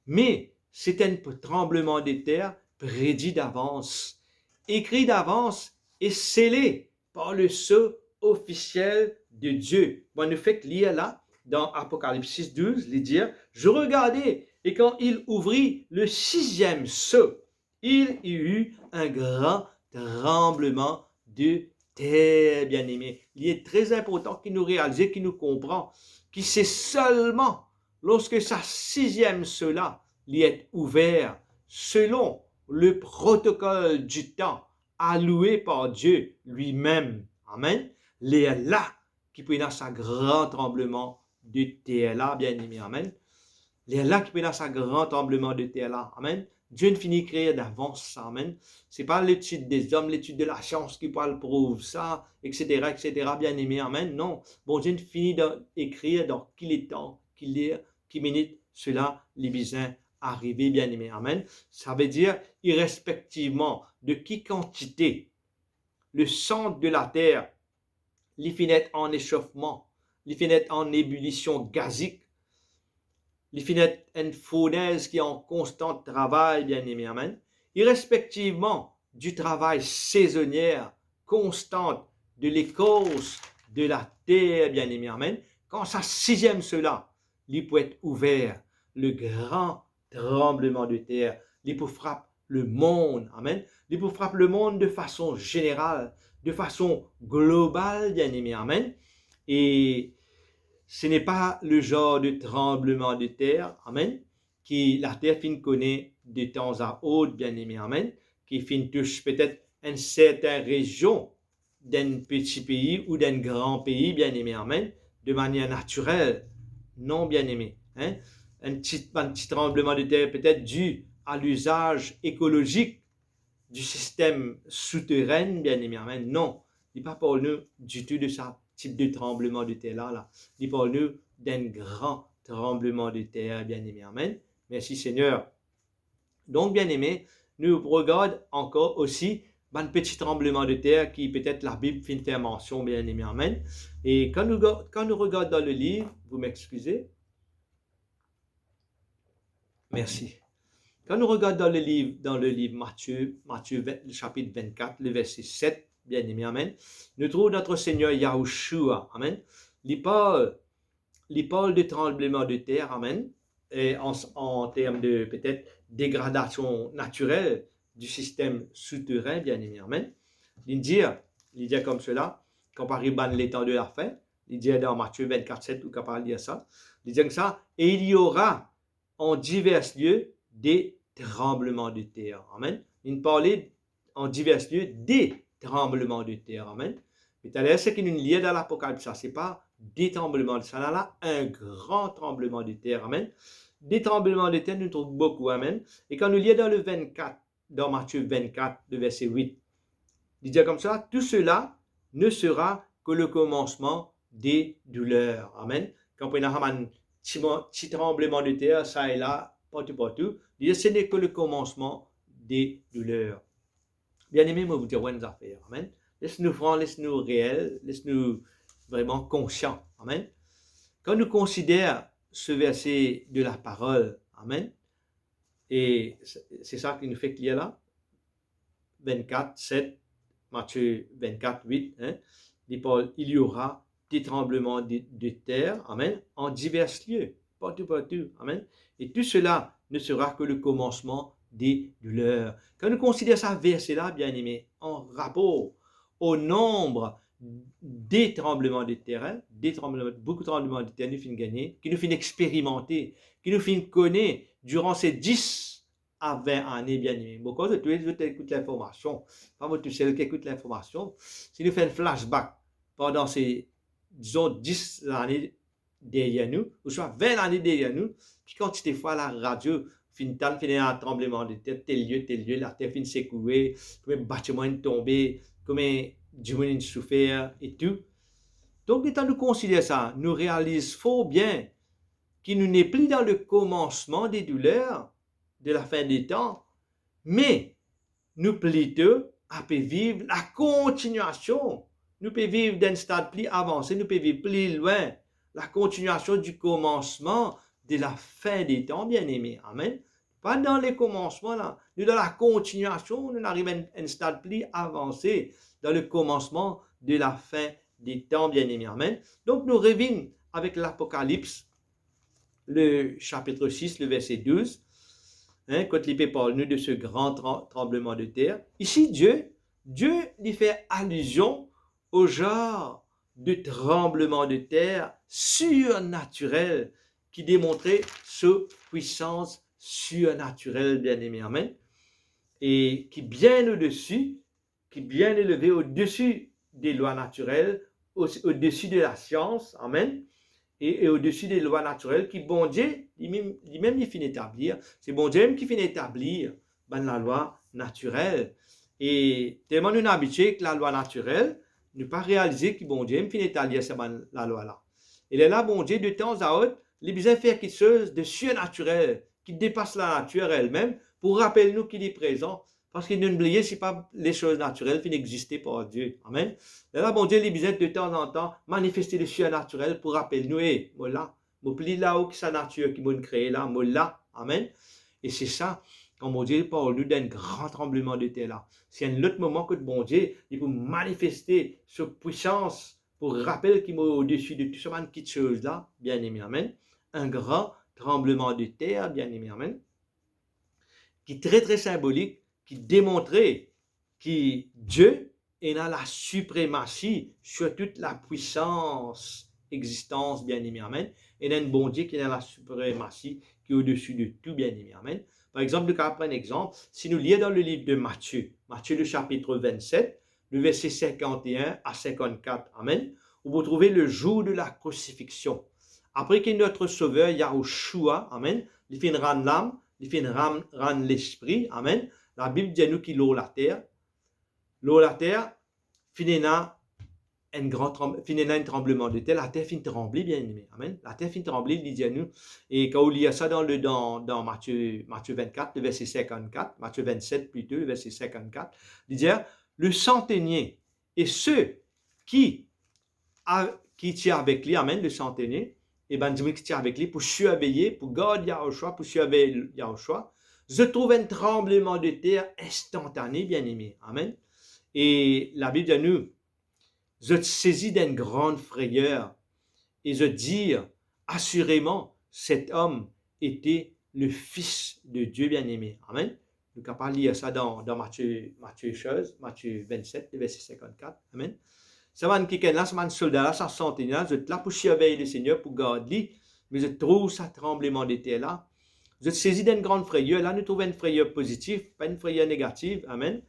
Mais c'est un tremblement de terre prédit d'avance, écrit d'avance et scellé par le sceau officiel de Dieu. Bon, nous fait lire là, dans Apocalypse 12, il dit, je regardais, et quand il ouvrit le 6e sceau, il y eut un grand tremblement de terre, bien-aimé. Il est très important qu'il nous réalise, qu'il nous comprend, que c'est seulement lorsque sa 6e sceau-là lui est ouvert selon le protocole du temps alloué par Dieu lui-même. Amen. Il est là qui peut y avoir un grand tremblement de terre là, bien-aimé. Amen. Il est là qui peut y avoir un grand tremblement de terre là. Amen. Dieu ne finit créer d'avance. Amen. C'est pas l'étude des hommes, l'étude de la science qui parle prouve ça, etc., etc., bien-aimé. Amen. Non. Bon Dieu ne finit d'écrire dans qu'il est temps, qu'il est, qui minute, cela, les besoins arriver, bien-aimé. Amen. Ça veut dire, irrespectivement de qui quantité, le centre de la terre, les fenêtres en échauffement, les fenêtres en ébullition gazique, les fenêtres en fournaise qui est en constant travail, bien-aimé. Amen. Irrespectivement du travail saisonnier, constante de l'écorce de la terre, bien-aimé. Amen. Quand ça 6e cela, il peut être ouvert, le grand tremblement de terre, il peut frapper le monde. Amen. Il peut frapper le monde de façon générale, de façon globale, bien-aimé. Amen. Et ce n'est pas le genre de tremblement de terre, amen, qui la terre fin connaît de temps à autre, bien-aimé, amen, qui fin touche peut-être une certaine région d'un petit pays ou d'un grand pays, bien-aimé, amen, de manière naturelle, non, bien-aimé. Hein? Un petit tremblement de terre peut-être dû à l'usage écologique du système souterrain, bien-aimé, amen, non, il n'est pas pour nous du tout de ça type de tremblement de terre là. Il parle nous d'un grand tremblement de terre, bien-aimé. Amen. Merci Seigneur. Donc, bien-aimé, nous regardons encore aussi un petit tremblement de terre qui peut-être la Bible fait faire mention, bien-aimé. Amen. Et quand nous regardons dans le livre, vous m'excusez. Merci. Quand nous regardons dans le livre Matthieu, le chapitre 24, le verset 7, bien-aimé, amen, nous trouvons notre Seigneur Yahushua, amen, il parle de tremblement de terre, amen, et en termes de peut-être dégradation naturelle du système souterrain, bien-aimé, amen. Il dit comme cela, comparé à l'étang de la fin, il dit dans Matthieu 24, 7, ou capable de dire ça, il dit comme ça, et il y aura en divers lieux des tremblements de terre, amen. Il parlait en divers lieux des tremblements de terre, amen. Mais tout à l'heure, ce qui nous lie dans l'Apocalypse, ça, c'est pas des tremblements de terre, là, un grand tremblement de terre, amen. Des tremblements de terre, nous trouvons beaucoup, amen. Et quand nous lions dans le 24, dans Matthieu 24, le verset 8, il dit comme ça, tout cela ne sera que le commencement des douleurs, amen. Quand on a un petit tremblement de terre, ça et là, partout, il dit, ce n'est que le commencement des douleurs. Bien-aimé, moi, vous dire une affaire, amen. Laisse-nous francs, laisse-nous réels, laisse-nous vraiment conscients, amen. Quand nous considérons ce verset de la parole, amen, et c'est ça qui nous fait qu'il y a là, 24, 7, Matthieu 24, 8, hein, il y aura des tremblements de terre, amen, en divers lieux, partout, amen. Et tout cela ne sera que le commencement des douleurs. Quand nous considérons ça verset-là, bien aimé, en rapport au nombre des tremblements de terre, beaucoup de tremblements de terre nous finissent gagner, qui nous finissent expérimenter, qui nous finissent connaître durant ces 10 à 20 années, bien aimé. Beaucoup de tous les autres écoutent l'information, pas moi tout seul qui écoute l'information. Si nous faisons un flashback pendant ces, disons, 10 années derrière nous, ou soit 20 années derrière nous, puis quand tu te fois la radio, finit un tremblement de terre, tel lieu, la terre finit s'écouler, comme un bâtiment est tombé, comme du monde est souffert et tout. Donc, étant nous considérer ça, nous réalisons fort bien qu'il n'est plus dans le commencement des douleurs de la fin des temps, mais nous plutôt à vivre la continuation nous pouvons vivre d'un stade plus avancé, nous pouvons vivre plus loin, la continuation du commencement de la fin des temps, bien-aimés. Amen. Pas dans les commencements, là. Nous, dans la continuation, nous arrivons à un stade plus avancé dans le commencement de la fin des temps, bien-aimés. Amen. Donc, nous revenons avec l'Apocalypse, le chapitre 6, le verset 12, quand il parle nous de ce grand tremblement de terre. Ici, Dieu lui fait allusion au genre de tremblement de terre surnaturel qui démontrait sa puissance surnaturelle, bien-aimé. Amen. Et qui bien au-dessus, qui bien élevé au-dessus des lois naturelles, au-dessus de la science. Amen. Et au-dessus des lois naturelles qui, bon Dieu, lui-même, il finit établir. C'est bon Dieu même qui finit établir la loi naturelle. Et tellement nous sommes habitués que la loi naturelle, ne pas réaliser que bon Dieu finit établir la loi-là. Et là, bon Dieu, de temps à autre, il a besoin de faire quelque chose de surnaturel, qui dépasse la nature elle-même, pour rappeler nous qu'il est présent. Parce que n'oubliez, ce n'est pas les choses naturelles qui n'existaient par Dieu. Amen. Là, bon Dieu, il a besoin de temps en temps manifester le surnaturel pour rappeler nous, moi là, moi plie là-haut que sa nature qui m'a créé là, moi là. Amen. Et c'est ça, quand mon Dieu parle nous d'un grand tremblement de terre là. C'est un autre moment que bon Dieu, il peut manifester sa puissance pour rappeler qu'il est au-dessus de tout ce man qui choses là, bien aimé. Amen. Un grand tremblement de terre, bien aimé. Amen. Qui est très très symbolique, qui démontrait que Dieu est dans la suprématie sur toute la puissance, existence, bien-aimé, amen. Et dans un bon Dieu qui est dans la suprématie, qui est au-dessus de tout, bien-aimé, amen. Par exemple, nous allons prendre un exemple. Si nous lisons dans le livre de Matthieu, le chapitre 27, le verset 51 à 54, amen, où vous trouvez le jour de la crucifixion. Après que notre Sauveur, Yahushua, amen, il fait une rendre l'âme, il fait une rendre l'esprit, amen. La Bible dit à nous qu'il l'eau la terre. L'eau la terre, finira un tremblement de terre. La terre finit trembler, bien aimé. Amen. La terre finit trembler, il dit à nous. Et quand on lit ça dans Matthieu 24, le verset 54, Matthieu 27 plutôt, le verset 54, il dit le centenier et ceux qui tient avec lui, amen, le centenier, et ben Dieu qui tient avec lui pour surveiller, pour garder Yahushua, pour surveiller Yahushua. Je trouve un tremblement de terre instantané, bien aimé. Amen. Et la Bible dit nous, je te saisis d'une grande frayeur et je dis, assurément, cet homme était le Fils de Dieu, bien aimé. Amen. Nous pouvons pas lire ça dans Matthieu 27, verset 54. Amen. Ça va nous là, ça va un soldat là, ça centenaire là, je te là pour surveiller le Seigneur, pour garder, mais je trouve ça tremblement de terre là. Vous êtes saisi d'une grande frayeur. Là, nous trouvons une frayeur positive, pas une frayeur négative. Amen.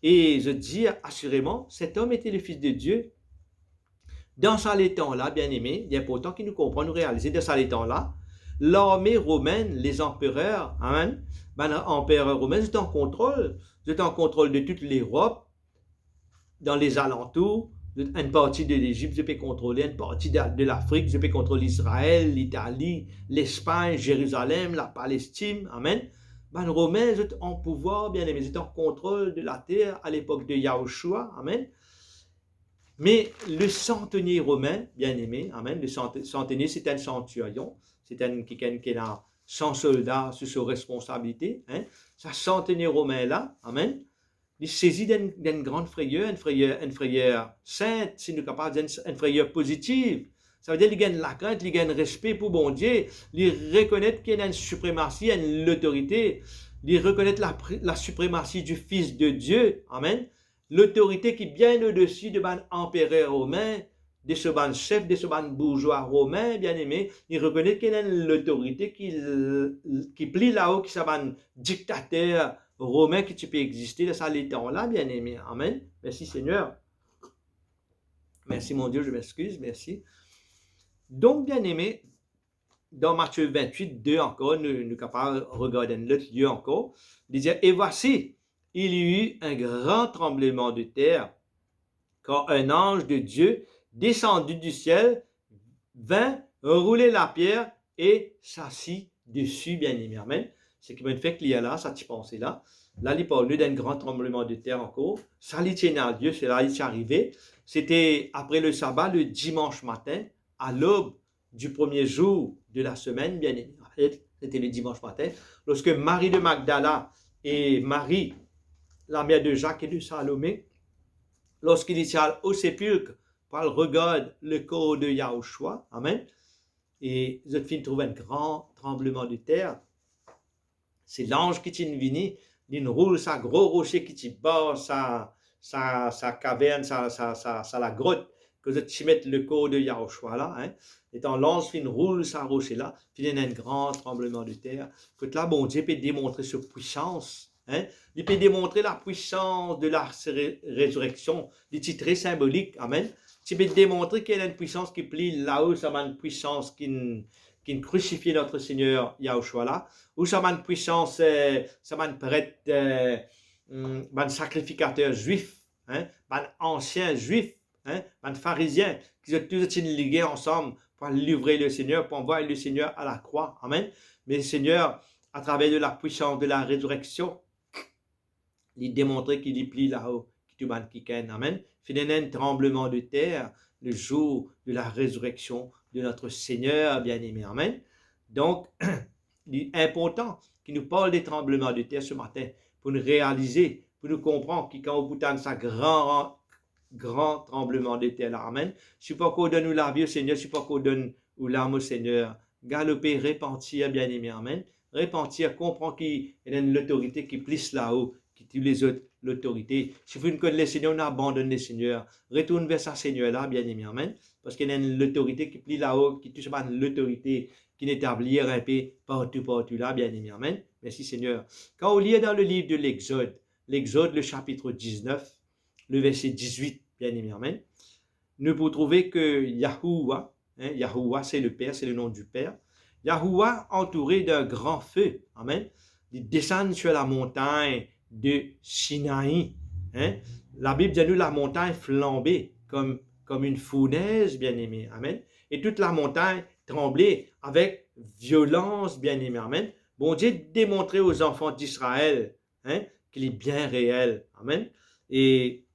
Et je dis assurément, cet homme était le Fils de Dieu. Dans ça les temps-là, bien aimé, il est important qu'il nous comprenne, nous réaliser, dans ça les temps-là, l'armée romaine, les empereurs, amen, empereurs romains, ils étaient en contrôle. Ils étaient en contrôle de toute l'Europe, dans les alentours. Une partie de l'Égypte, je peux contrôler, une partie de l'Afrique, je peux contrôler Israël, l'Italie, l'Espagne, Jérusalem, la Palestine, amen. Les Romains étaient en pouvoir, bien aimé, ils étaient en contrôle de la terre à l'époque de Yahushua, amen. Mais le centenier romain, bien aimé, amen, le centenier, c'est un centurion, c'est quelqu'un qui a 100 soldats sous sa responsabilité, hein. Ce centenier romain-là, amen, il saisit d'une grande frayeur, une frayeur sainte, si nous sommes capables d'une frayeur positive. Ça veut dire qu'il gagne la crainte, il gagne le respect pour bon Dieu, il reconnaît qu'il y a une suprématie, une autorité, il reconnaît la suprématie du Fils de Dieu, amen. L'autorité qui est bien au-dessus de l'empereur romain, de ce chef, de ce bourgeois romain, bien aimé, il reconnaît qu'il y a l'autorité qui plie là-haut, qui est un dictateur romain qui tu peux exister dans ce temps-là, bien aimé. Amen. Merci Seigneur. Merci mon Dieu, je m'excuse, merci. Donc, bien aimé, dans Matthieu 28, 2 encore, nous sommes capables de regarder un autre lieu encore. Il dit, et voici, il y eut un grand tremblement de terre, quand un ange de Dieu, descendu du ciel, vint rouler la pierre et s'assit dessus, bien aimé. Amen. Ce qui m'a fait qu'il y a là, ça t'y pensé là. Là, il parle d'un grand tremblement de terre encore. Ça, il tient à Dieu, c'est là, il est arrivé. C'était après le sabbat, le dimanche matin, à l'aube du premier jour de la semaine, bien aimé. En fait, c'était le dimanche matin, lorsque Marie de Magdala et Marie, la mère de Jacques et de Salomé, lorsqu'ils étaient au sépulcre, par regarde le corps de Yahushua, amen, et ils ont trouvé un grand tremblement de terre. C'est l'ange qui t'est venu, il roule sa gros rocher qui t'y bat, sa caverne, la grotte, que tu mettes le corps de Yahushua là, hein. Et quand l'ange roule sa rocher là, puis il y a un grand tremblement de terre, que là, bon Dieu peut démontrer sa puissance. Hein? Il peut démontrer la puissance de la résurrection, des titres très symboliques, amen. Tu peux démontrer qu'il y a une puissance qui plie là-haut, ça a une puissance qui crucifie notre Seigneur Yahushua là, ou ça a une puissance, ça a une prêtre, un sacrificateur juif, hein, un ancien juif, hein, un pharisien, qui ont tous été ligués ensemble pour livrer le Seigneur, pour envoyer le Seigneur à la croix, amen. Mais le Seigneur, à travers de la puissance de la résurrection, il démontrait qu'il y plie là-haut, amen. Finalement, un tremblement de terre le jour de la résurrection de notre Seigneur bien-aimé, amen. Donc, il est important qu'il nous parle des tremblements de terre ce matin pour nous réaliser, pour nous comprendre qu'il quand au bout de ça grand tremblement de terre là, amen. Je ne sais pas qu'on donne la vie au Seigneur, je ne sais pas qu'on donne l'âme au Seigneur. Galoper, repentir, bien-aimé, amen. Repentir, comprendre qu'il y a une autorité qui plisse là-haut, qui tue les autres, l'autorité. Si vous ne connaissez le Seigneur, on abandonne le Seigneur. Retourne vers sa Seigneur-là, bien-aimé, amen. Parce qu'il y a une autorité qui plie là-haut, qui touche pas l'autorité qui n'établit un peu partout là, bien-aimé, amen. Merci Seigneur. Quand on lit dans le livre de l'Exode, le chapitre 19, le verset 18, bien-aimé, amen, nous pouvons trouver que Yahuwah, hein, Yahuwah c'est le Père, c'est le nom du Père, Yahuwah entouré d'un grand feu, amen, il descend sur la montagne de Sinaï. Hein? La Bible dit nous la montagne flambée comme une fournaise, bien-aimé. Amen. Et toute la montagne tremblait avec violence, bien-aimé. Amen. Bon Dieu démontrait aux enfants d'Israël, hein, qu'il est bien réel. Amen. Et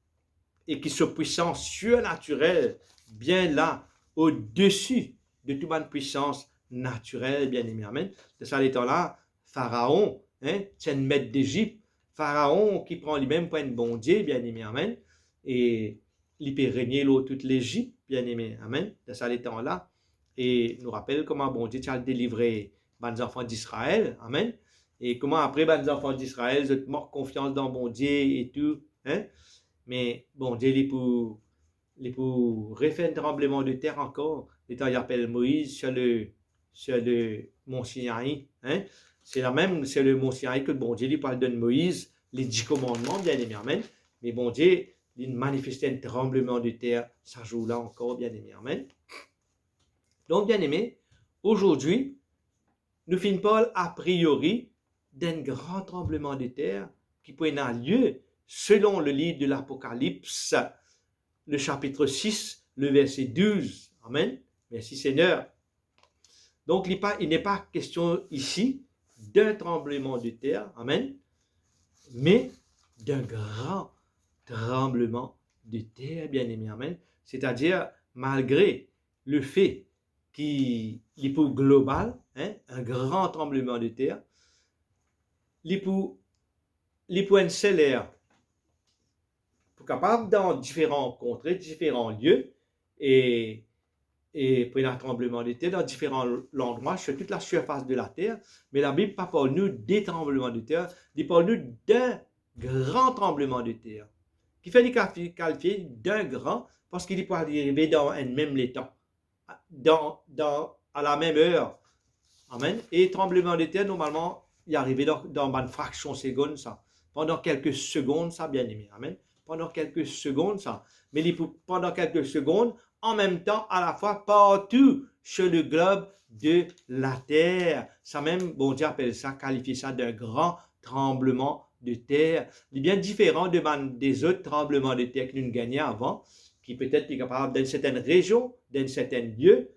qu'il soit puissant surnaturel, bien là, au-dessus de toute bonne puissance naturelle, bien-aimé. Amen. De ça, les temps-là, Pharaon, hein, c'est un maître d'Égypte. Pharaon qui prend lui-même pour un bon Dieu, bien-aimé, amen, et il peut régner toute l'Égypte, bien-aimé, amen, de ça les temps-là, et nous rappelle comment bon Dieu a délivré les enfants d'Israël, amen, et comment après les enfants d'Israël, ils ont mort confiance dans bon Dieu et tout, hein, mais bon Dieu, il pour refaire un tremblement de terre encore, les temps il appelle Moïse sur le mont Sinaï, hein. C'est le mont Sinaï que bon Dieu lui parle de Moïse, les 10 commandements, bien aimé, amen. Mais bon Dieu, il manifestait un tremblement de terre, ça joue là encore, bien aimé, amen. Donc, bien aimé, aujourd'hui, nous finissons Paul a priori d'un grand tremblement de terre qui peut avoir lieu selon le livre de l'Apocalypse, le chapitre 6, le verset 12. Amen. Merci Seigneur. Donc, il n'est pas question ici d'un tremblement de terre, amen, mais d'un grand tremblement de terre, bien-aimé, amen. C'est-à-dire, malgré le fait qu'il est pour global, hein, un grand tremblement de terre, il est pour un salaire, pour capable dans différents contrées, différents lieux, et pour un tremblement de terre dans différents endroits sur toute la surface de la terre. Mais la Bible ne parle pas nous des tremblements de terre, elle parle nous d'un grand tremblement de terre. Qui fait qualifier d'un grand parce qu'il peut arriver dans un même temps, à la même heure. Amen. Et tremblement de terre, normalement, il arrive dans une fraction seconde, ça. Pendant quelques secondes, ça, bien aimé. Amen. Pendant quelques secondes, ça. Mais pendant quelques secondes, en même temps, à la fois, partout sur le globe de la terre. Ça même, bon Dieu appelle ça, qualifie ça d'un grand tremblement de terre. Il est bien différent des autres tremblements de terre que nous gagnons avant, qui peut-être est capable d'une certaine région, d'un certain lieu,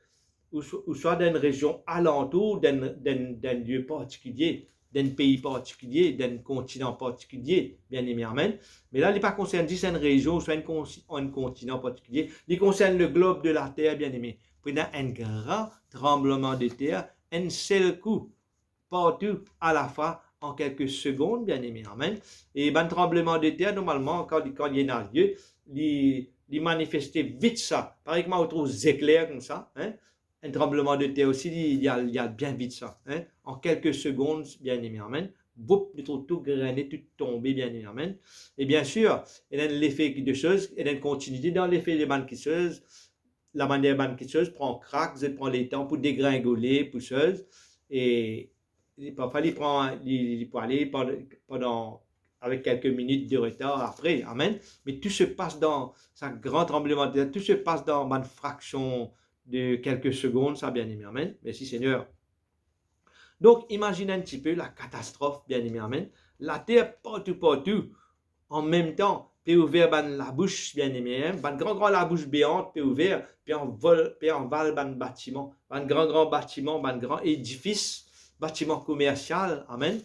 ou soit d'une région alentour d'un lieu particulier. d'un pays particulier, d'un continent particulier, bien aimé, amen. Mais là, il n'est pas concerné juste une région, soit un continent particulier. Il concerne le globe de la terre, bien aimé. Puis il y a un grand tremblement de terre, un seul coup, partout, à la fois, en quelques secondes, bien aimé, amen. Et un tremblement de terre, normalement, quand il y a lieu, il manifestait vite ça. Par exemple, on trouve des éclairs comme ça, hein. Un tremblement de terre aussi, il y a bien vite ça. Hein? En quelques secondes, bien aimé, amen. Boum, il trouve tout grainé, tout tombé, bien aimé, amen. Et bien sûr, il y a l'effet de choses, il y a une continuité dans l'effet des banquisseuses. La manière banquisseuse prend crack, elle prend les temps pour dégringoler, pousseuse. Et parfois, il peut aller pendant avec quelques minutes de retard après, amen. Mais tout se passe dans un grand tremblement de terre, tout se passe dans une fraction de quelques secondes, ça, bien aimé, amen. Merci Seigneur. Donc, imaginez un petit peu la catastrophe, bien aimé, amen. La terre partout, en même temps, puis ouvert la bouche, bien aimé, hein. Grand la bouche béante, puis ouvert, puis en val, bâtiment, grand bâtiment, grand édifice, bâtiment commercial, amen.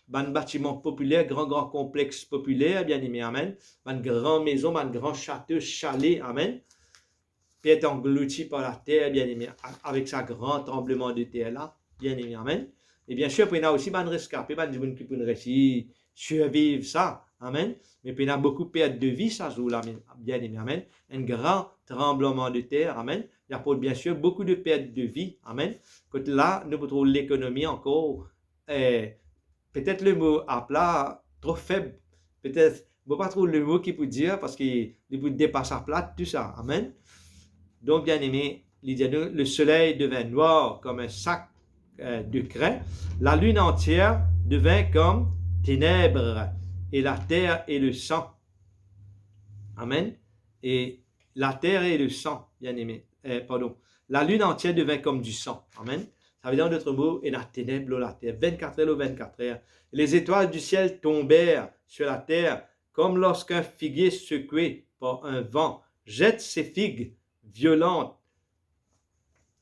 Bâtiment populaire, grand complexe populaire, bien aimé, amen. Grand maison, grand château, chalet, amen. Puis être englouti par la terre, bien aimé, avec sa grand tremblement de terre là, bien aimé, amen. Et bien sûr, puis il y a aussi des rescapés, des gens qui peuvent réussir survivre ça, amen. Mais puis il y a beaucoup de pertes de vie, ça joue là, bien aimé, amen. Un grand tremblement de terre, amen. Il y a bien sûr beaucoup de pertes de vie, amen. Quand là, nous trouvons l'économie encore, peut-être le mot à plat, trop faible, peut-être, je ne peux pas trouver le mot qui peut dire, parce qu'il peut dépasser à plat, tout ça, amen. Donc, bien aimé, le soleil devint noir comme un sac de craie. La lune entière devint comme ténèbres et la terre et le sang. Amen. Et la terre et le sang, bien aimé. La lune entière devint comme du sang. Amen. Ça veut dire en d'autres mots, et la ténèbre la terre. 24 heures ou 24 heures. Les étoiles du ciel tombèrent sur la terre comme lorsqu'un figuier secoué par un vent jette ses figues violentes.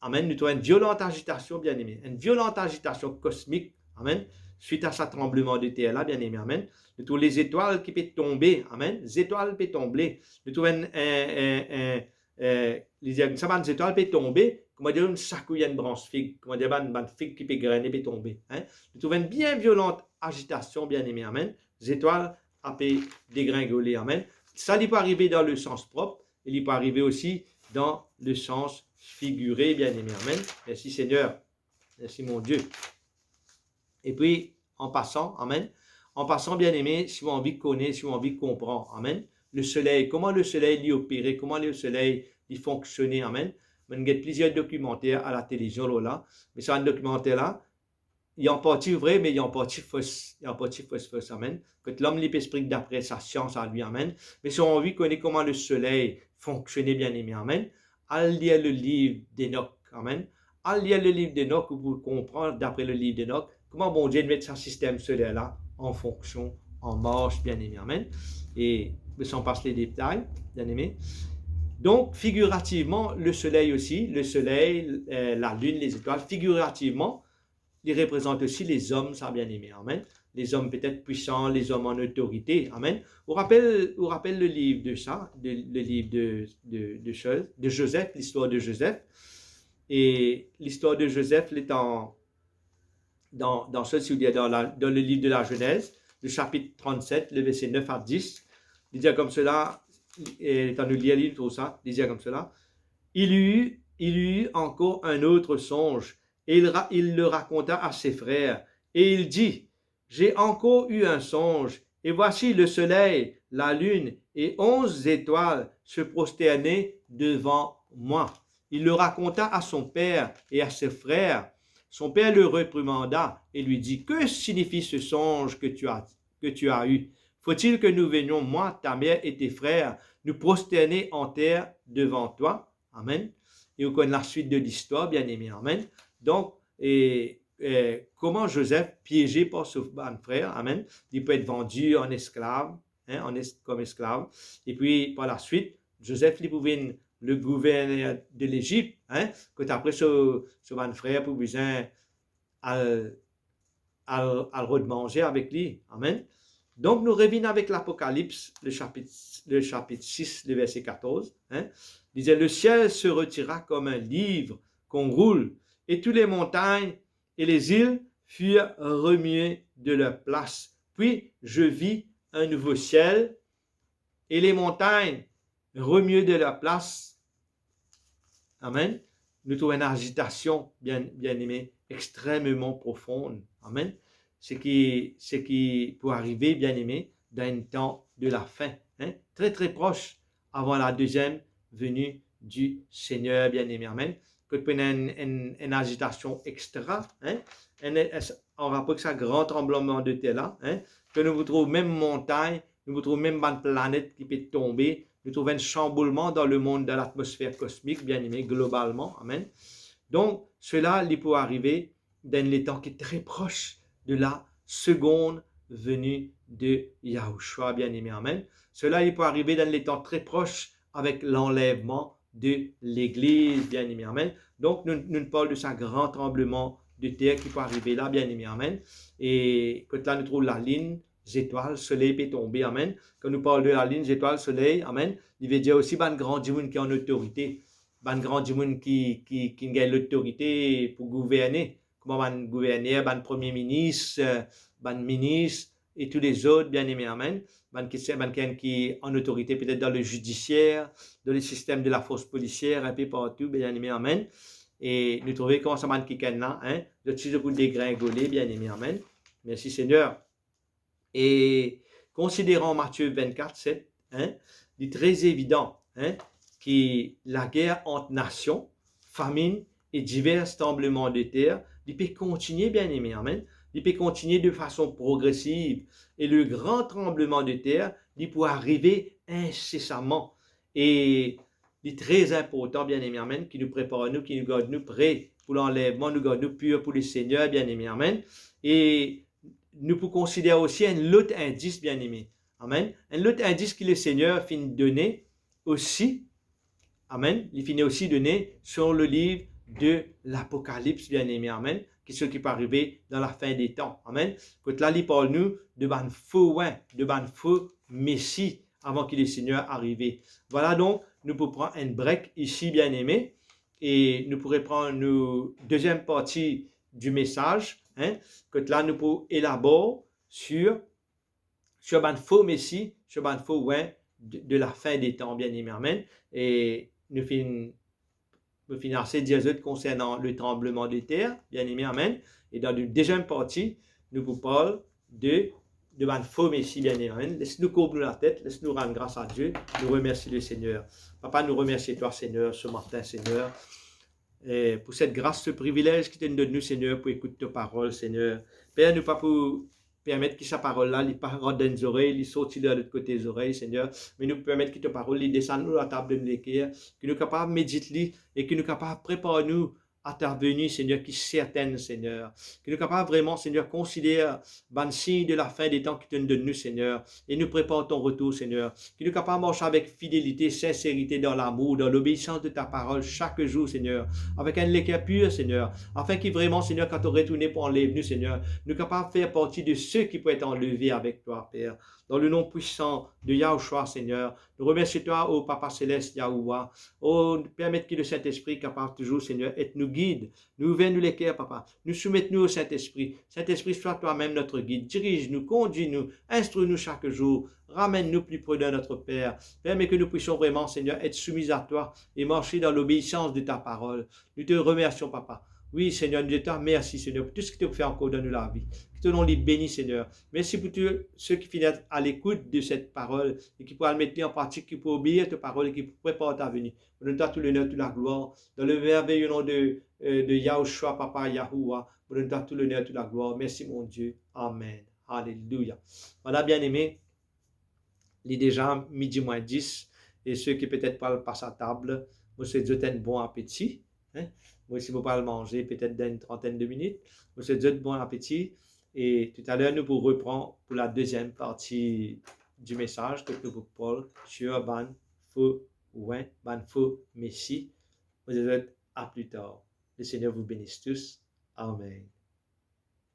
Amen. Nous trouvons une violente agitation, bien aimé. Une violente agitation cosmique. Amen. Suite à ce tremblement de terre là, bien aimé. Amen. Nous trouvons les étoiles qui peuvent tomber. Amen. Les étoiles peuvent tomber. Nous trouvons les étoiles peuvent tomber. Comment dire, une sacouille, une branche figue. Comment dire, une figue qui peut grainer, peut tomber. Hein? Nous trouvons une bien violente agitation, bien aimé. Amen. Les étoiles peuvent dégringoler. Amen. Ça, il peut arriver dans le sens propre. Il peut arriver aussi dans le sens figuré, bien aimé. Amen. Merci Seigneur. Merci mon Dieu. Et puis, en passant, amen. En passant, bien aimé, si vous avez envie de connaître, si vous avez envie de comprendre, amen. Le soleil, comment le soleil y opérait, comment le soleil y fonctionnait, amen. Il y a plusieurs documentaires à la télévision, là. Mais sur un documentaire là, il y a en partie vrai, mais il y a en partie fausse. Il y a en partie fausse, amen. Que l'homme l'explique d'après sa science à lui, amen. Mais si on a envie de connaître comment le soleil fonctionnait, bien aimé, amen. Allez lire le livre d'Enoch, amen. Allez lire le livre d'Enoch pour comprendre, d'après le livre d'Enoch, comment bon Dieu met son système solaire là en fonction, en marche, bien aimé, amen. Et sans passer les détails, bien aimé. Donc, figurativement, le soleil aussi, le soleil, la lune, les étoiles, figurativement, ils représentent aussi les hommes, ça bien aimé, amen. Les hommes peut-être puissants, les hommes en autorité, amen. On rappelle le livre de ça, le livre de Joseph, l'histoire de Joseph. Et l'histoire de Joseph est dans le livre de la Genèse, le chapitre 37, le verset 9 à 10. Il dit comme cela, et étant nous lire tout ça, il dit comme cela. Il y eut encore un autre songe, et il le raconta à ses frères. Et il dit, j'ai encore eu un songe, et voici le soleil, la lune et 11 étoiles se prosternaient devant moi. Il le raconta à son père et à ses frères. Son père le réprimanda et lui dit, que signifie ce songe que tu as eu? Faut-il que nous venions, moi, ta mère et tes frères, nous prosterner en terre devant toi? Amen. Et vous connaissez la suite de l'histoire, bien aimé. Amen. Donc, comment Joseph, piégé par son frère, amen, il peut être vendu en esclave, hein, comme esclave. Et puis, par la suite, Joseph, il pouvait le gouverneur de l'Égypte, hein, que après ce frère, pour besoin à le manger avec lui. Amen. Donc, nous revenons avec l'Apocalypse, le chapitre 6, le verset 14. Hein. Il disait, le ciel se retira comme un livre qu'on roule, et toutes les montagnes et les îles furent remuées de leur place. Puis, je vis un nouveau ciel et les montagnes remuées de leur place. Amen. Nous trouvons une agitation, bien aimé, extrêmement profonde. Amen. Ce qui peut arriver, bien aimé, dans un temps de la fin, hein, très très proche, avant la deuxième venue du Seigneur, bien aimé. Amen. Que tu une agitation extra, hein, en rapport avec ce grand tremblement de terre là, hein, que nous vous trouvons même montagne, nous vous trouvons même une planète qui peut tomber, nous trouvons un chamboulement dans le monde de l'atmosphère cosmique, bien aimé, globalement. Amen. Donc, cela, il peut arriver dans les temps qui est très proche de la seconde venue de Yahushua, bien aimé. Amen. Cela, il peut arriver dans les temps très proches avec l'enlèvement de l'Église, bien aimé. Amen. Donc, nous parlons de ce grand tremblement de terre qui peut arriver là, bien aimé. Amen. Et quand là, nous trouvons la ligne, étoiles, soleil peut tomber, amen. Quand nous parlons de la ligne, étoiles, soleil, amen, il veut dire aussi ban grand monde qui est en autorité, ban grand monde qui a l'autorité pour gouverner, comme ban gouverneur, ban premier ministre, ban ministre et tous les autres, bien aimés, amen. Ban qui est en autorité peut-être dans le judiciaire, dans le système de la force policière, un peu partout, bien aimés, amen. Et nous trouvons comment ça ban qui est là, hein, de suite pour dégringoler, bien aimés, amen. Merci Seigneur. Et considérant Matthieu 24, 7, hein, il est très évident, hein, que la guerre entre nations, famine et divers tremblements de terre, il peut continuer, bien aimé, amen. Il peut continuer de façon progressive. Et le grand tremblement de terre, il peut arriver incessamment. Et il est très important, bien aimé, amen, qui nous prépare nous, qui nous garde nous prêts pour l'enlèvement, nous garde nous purs pour le Seigneur, bien aimé, amen. Et nous pouvons considérer aussi un autre indice, bien aimé. Amen. Un autre indice que le Seigneur finit de donner aussi, amen, il finit aussi de donner sur le livre de l'Apocalypse, bien aimé, amen, qui est ce qui peut arriver dans la fin des temps. Amen. Quand là, il parle nous de ban faux de ban faux Messie avant que le Seigneur arrive. Voilà donc, nous pouvons prendre un break ici, bien aimé, et nous pourrons prendre une deuxième partie du message, hein, que là nous pouvons élaborer sur un faux Messie, sur un faux de la fin des temps, bien aimé, amen. Et nous finissons assez dire concernant le tremblement de terre, bien aimé, amen. Et dans la deuxième partie, nous vous parlons de un faux Messie, bien aimé, amen. Laisse-nous couvrir la tête, laisse-nous rendre grâce à Dieu, nous remercier le Seigneur. Papa, nous remercions toi, Seigneur, ce matin, Seigneur. Et pour cette grâce, ce privilège qui te donne nous, Seigneur, pour écouter ta parole, Seigneur. Père, nous pas pour permettre que sa parole-là, il pas rentre dans nos oreilles, il sortit de l'autre côté des oreilles, Seigneur, mais nous permettre que ta parole, il descende nous à la table de l'équerre, que nous sommes capables de méditer, et que nous sommes capables de préparer nous à ta venue, Seigneur, qui est certaine, Seigneur. Que nous sommes capables vraiment, Seigneur, considérer le signe de la fin des temps qui te donne nous, Seigneur, et nous prépare ton retour, Seigneur. Que nous sommes capables de marcher avec fidélité, sincérité dans l'amour, dans l'obéissance de ta parole chaque jour, Seigneur, avec un équerre pur, Seigneur, afin que vraiment, Seigneur, quand tu retournes pour enlever nous, Seigneur, nous sommes capables de faire partie de ceux qui peuvent être enlevés avec toi, Père. Dans le nom puissant de Yahushua, Seigneur, nous remercions toi, ô Papa Céleste, Yahuwah. Oh, permettre que le Saint-Esprit capable toujours, Seigneur, être nous guide. Nous ouvrons nous l'équerre, Papa. Nous soumettons-nous au Saint-Esprit. Saint-Esprit, sois toi-même notre guide. Dirige-nous, conduis-nous, instruis-nous chaque jour. Ramène-nous plus près de notre Père. Permets que nous puissions vraiment, Seigneur, être soumis à toi et marcher dans l'obéissance de ta parole. Nous te remercions, Papa. Oui, Seigneur, nous te remercions, Seigneur, pour tout ce que tu fais encore dans nous la vie. Que ton nom les bénisse, Seigneur. Merci pour tous ceux qui finissent à l'écoute de cette parole et qui pourront mettre en pratique, qui pourront obéir à ta parole et qui préparent ta venue. Nous donne tout l'honneur, toute la gloire. Dans le merveilleux nom de Yahushua, Papa Yahuwah, nous donne tout l'honneur, toute la gloire. Merci, mon Dieu. Amen. Alléluia. Voilà, bien aimé. Il est déjà midi moins 10. Et ceux qui peut-être parlent pas à table, moi, je souhaite un bon appétit. Hein? Moi, si vous parlez manger, peut-être dans une trentaine de minutes. Moi, je souhaite bon appétit. Et tout à l'heure, nous vous reprendrons pour la deuxième partie du message que nous vous parlons sur Ban Fou Ban Fou Messie. Vous êtes à plus tard. Le Seigneur vous bénisse tous. Amen.